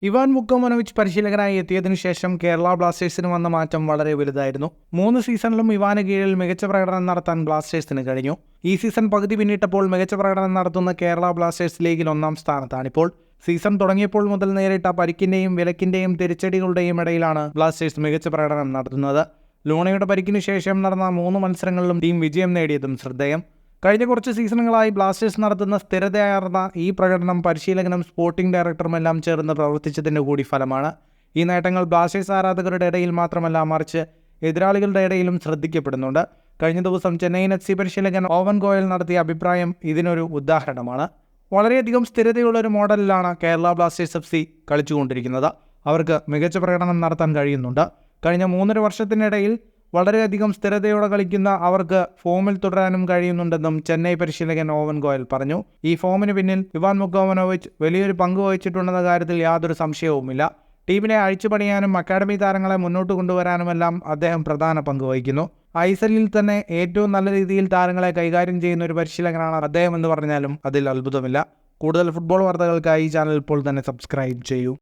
Ivan Vukomanovic പരിശീലകനായി എത്തിയതിനു ശേഷം കേരള ബ്ലാസ്റ്റേഴ്സിന് വന്ന മാറ്റം വളരെ വലുതായിരുന്നു. 3 സീസണിലും ഇവാന് കീഴിൽ മികച്ച പ്രകടനം നടത്താൻ ബ്ലാസ്റ്റേഴ്സിന് കഴിഞ്ഞു. ഈ സീസൺ പകുതി പിന്നിട്ടപ്പോൾ മികച്ച പ്രകടനം നടത്തുന്ന കേരള ബ്ലാസ്റ്റേഴ്സ് ലീഗിൽ 1-ാം സ്ഥാനത്താണിപ്പോൾ. സീസൺ തുടങ്ങിയപ്പോൾ മുതൽ നേരിട്ട പരിക്കിന്റെയും വിലക്കിന്റെയും തിരിച്ചടികളുടെയും ഇടയിലാണ് ബ്ലാസ്റ്റേഴ്സ് മികച്ച പ്രകടനം നടത്തുന്നത്. ലൂണയുടെ പരിക്കിനു ശേഷം നടന്ന 3 മത്സരങ്ങളിലും ടീം വിജയം നേടിയതും ശ്രദ്ധേയം. കഴിഞ്ഞ കുറച്ച് സീസണുകളായി ബ്ലാസ്റ്റേഴ്സ് നടത്തുന്ന സ്ഥിരതയാർന്ന ഈ പ്രകടനം പരിശീലകനും സ്പോർട്ടിംഗ് ഡയറക്ടറുമെല്ലാം ചേർന്ന് പ്രവർത്തിച്ചതിൻ്റെ കൂടി ഫലമാണ്. ഈ നേട്ടങ്ങൾ ബ്ലാസ്റ്റേഴ്സ് ആരാധകരുടെ ഇടയിൽ മാത്രമല്ല, മറിച്ച് എതിരാളികളുടെ ഇടയിലും ശ്രദ്ധിക്കപ്പെടുന്നുണ്ട്. കഴിഞ്ഞ ദിവസം ചെന്നൈയിൻ FC പരിശീലകൻ ഓവൻ ഗോയൽ നടത്തിയ അഭിപ്രായം ഇതിനൊരു ഉദാഹരണമാണ്. വളരെയധികം സ്ഥിരതയുള്ള ഒരു മോഡലിലാണ് കേരള ബ്ലാസ്റ്റേഴ്സ് FC കളിച്ചുകൊണ്ടിരിക്കുന്നത്. അവർക്ക് മികച്ച പ്രകടനം നടത്താൻ കഴിയുന്നുണ്ട്. കഴിഞ്ഞ 3.5 വർഷത്തിനിടയിൽ വളരെയധികം സ്ഥിരതയോടെ കളിക്കുന്ന അവർക്ക് ഫോമിൽ തുടരാനും കഴിയുന്നുണ്ടെന്നും ചെന്നൈ പരിശീലകൻ ഓവൻ ഗോയൽ പറഞ്ഞു. ഈ ഫോമിന് പിന്നിൽ ഇവാൻ വുക്കോമനോവിച്ച് വലിയൊരു പങ്ക് വഹിച്ചിട്ടുണ്ടെന്ന കാര്യത്തിൽ യാതൊരു സംശയവുമില്ല. ടീമിനെ അഴിച്ചുപണിയാനും അക്കാഡമി താരങ്ങളെ മുന്നോട്ട് കൊണ്ടുവരാനുമെല്ലാം അദ്ദേഹം പ്രധാന പങ്ക് വഹിക്കുന്നു. ഐഎസ്എല്ലിൽ തന്നെ ഏറ്റവും നല്ല രീതിയിൽ താരങ്ങളെ കൈകാര്യം ചെയ്യുന്ന ഒരു പരിശീലകനാണ് അദ്ദേഹം എന്ന് പറഞ്ഞാലും അതിൽ അത്ഭുതമില്ല. കൂടുതൽ ഫുട്ബോൾ വാർത്തകൾക്കായി ഈ ചാനൽ ഇപ്പോൾ തന്നെ സബ്സ്ക്രൈബ് ചെയ്യൂ.